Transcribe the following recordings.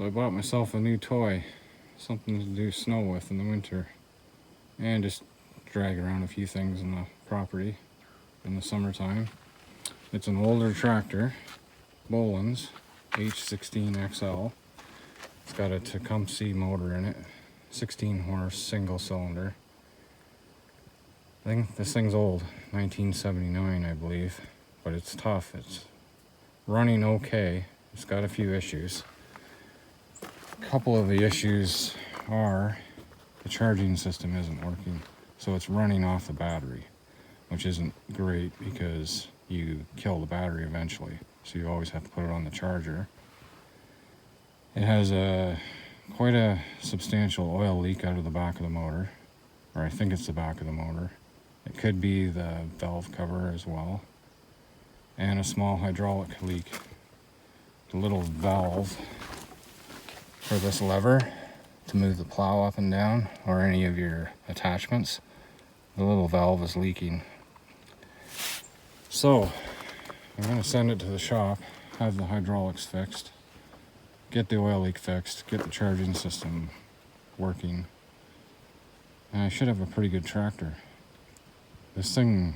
So I bought myself a new toy, something to do snow with in the winter, and just drag around a few things in the property in the summertime. It's an older tractor, Bolens H16XL. It's got a Tecumseh motor in it, 16 horse, single cylinder. I think this thing's old, 1979 I believe, but it's tough. It's running okay. It's got a few issues. A couple of the issues are the charging system isn't working, so it's running off the battery, which isn't great because you kill the battery eventually, so you always have to put it on the charger. It has quite a substantial oil leak out of the back of the motor, or I think it's the back of the motor. It could be the valve cover as well, and a small hydraulic leak. The little valve for this lever to move the plow up and down, or any of your attachments, the little valve is leaking. So I'm going to send it to the shop, have the hydraulics fixed, get the oil leak fixed, get the charging system working, and I should have a pretty good tractor. This thing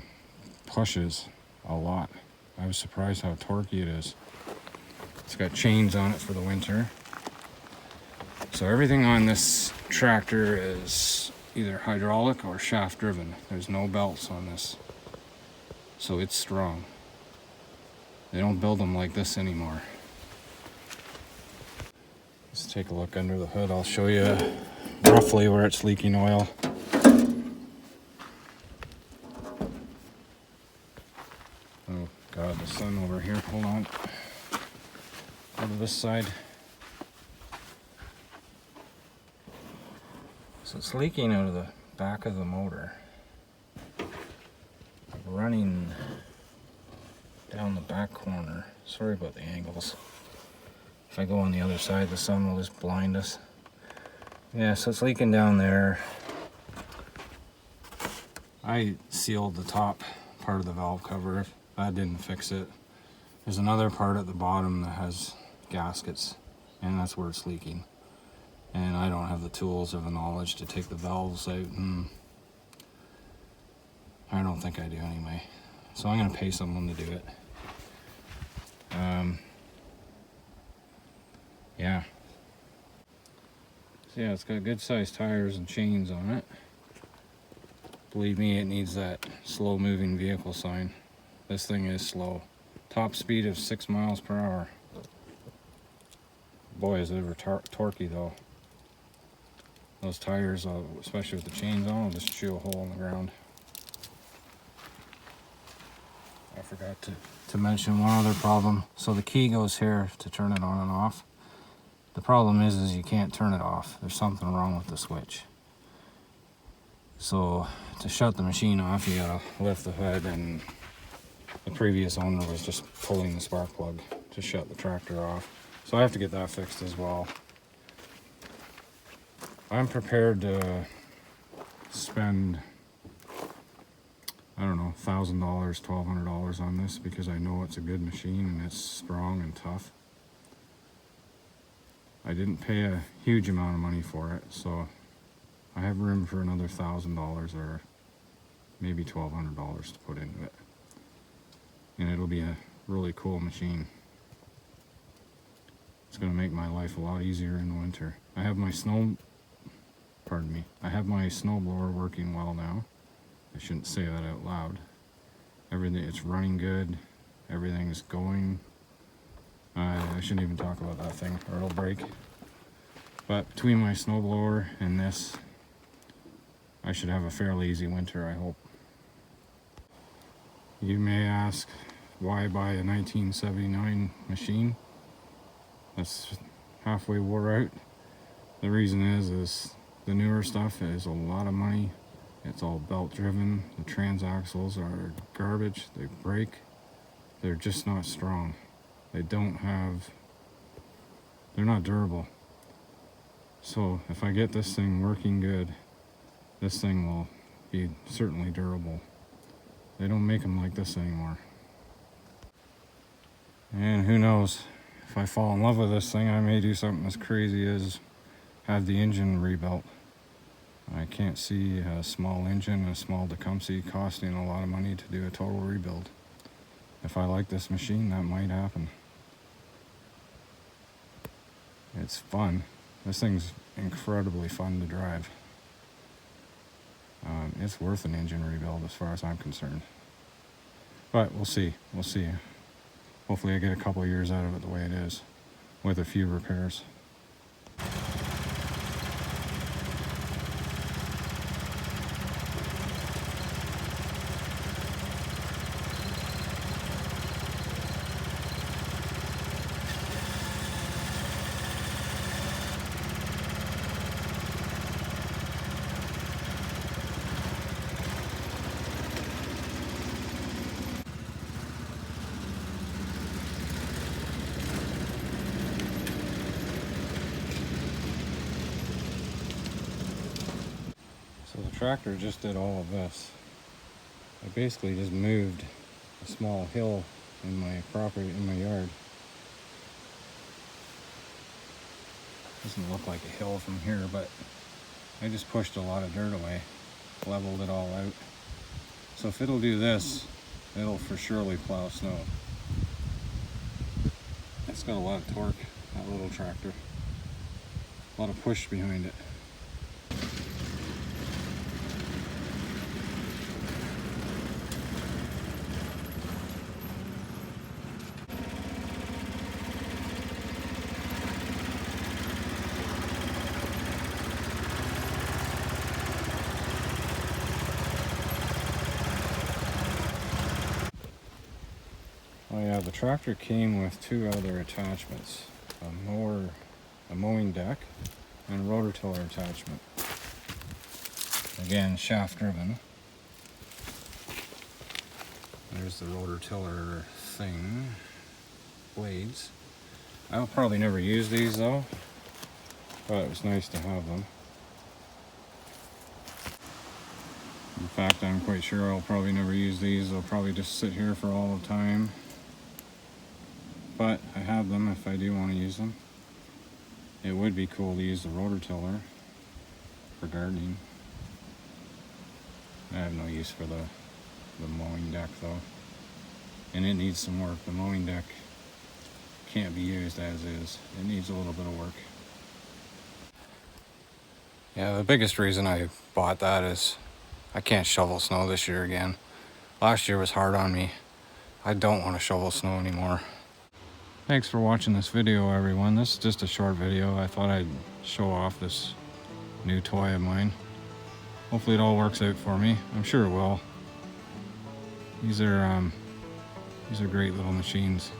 pushes a lot. I was surprised how torquey it is. It's got chains on it for the winter. So everything on this tractor is either hydraulic or shaft driven. There's no belts on this. So it's strong. They don't build them like this anymore. Let's take a look under the hood. I'll show you roughly where it's leaking oil. Oh God, the sun over here. Hold on. Go to this side. So it's leaking out of the back of the motor, running down the back corner. Sorry about the angles. If I go on the other side, the sun will just blind us. Yeah, so it's leaking down there. I sealed the top part of the valve cover. That didn't fix it. There's another part at the bottom that has gaskets, and that's where it's leaking. And I don't have the tools or the knowledge to take the valves out, and I don't think I do anyway. So I'm going to pay someone to do it. Yeah. So yeah, it's got good sized tires and chains on it. Believe me, it needs that slow moving vehicle sign. This thing is slow. Top speed of 6 miles per hour. Boy, is it ever torquey though. Those tires, especially with the chains on, will just chew a hole in the ground. I forgot to mention one other problem. So the key goes here to turn it on and off. The problem is you can't turn it off. There's something wrong with the switch. So to shut the machine off, you gotta lift the hood, and the previous owner was just pulling the spark plug to shut the tractor off. So I have to get that fixed as well. I'm prepared to spend, I don't know, $1,000, $1,200 on this because I know it's a good machine and it's strong and tough. I didn't pay a huge amount of money for it, so I have room for another $1,000 or maybe $1,200 to put into it. And it'll be a really cool machine. It's going to make my life a lot easier in the winter. I have my snowblower working well now. I shouldn't say that out loud. It's running good. Everything's going. I shouldn't even talk about that thing or it'll break. But between my snowblower and this, I should have a fairly easy winter, I hope. You may ask, why buy a 1979 machine that's halfway wore out? The reason is the newer stuff is a lot of money. It's all belt driven. The transaxles are garbage. They break. They're just not strong. They're not durable. So if I get this thing working good, this thing will be certainly durable. They don't make them like this anymore. And who knows, if if I fall in love with this thing, I may do something as crazy as have the engine rebuilt. I can't see a small engine, a small Tecumseh costing a lot of money to do a total rebuild. If I like this machine, that might happen. It's fun. This thing's incredibly fun to drive. It's worth an engine rebuild as far as I'm concerned. But we'll see. We'll see. Hopefully I get a couple of years out of it the way it is, with a few repairs. So the tractor just did all of this. I basically just moved a small hill in my property, in my yard. Doesn't look like a hill from here, but I just pushed a lot of dirt away, leveled it all out. So if it'll do this, it'll for surely plow snow. It's got a lot of torque, that little tractor. A lot of push behind it. Oh yeah, the tractor came with two other attachments, a mowing deck, and a rotor tiller attachment. Again, shaft driven. There's the rotor tiller thing, blades. I'll probably never use these though, but it was nice to have them. In fact, I'm quite sure I'll probably never use these. They'll probably just sit here for all the time. But I have them if I do want to use them. It would be cool to use the rotor tiller for gardening. I have no use for the mowing deck though. And it needs some work. The mowing deck can't be used as is. It needs a little bit of work. Yeah, the biggest reason I bought that is I can't shovel snow this year again. Last year was hard on me. I don't want to shovel snow anymore. Thanks for watching this video, everyone. This is just a short video. I thought I'd show off this new toy of mine. Hopefully it all works out for me. I'm sure it will. These are great little machines.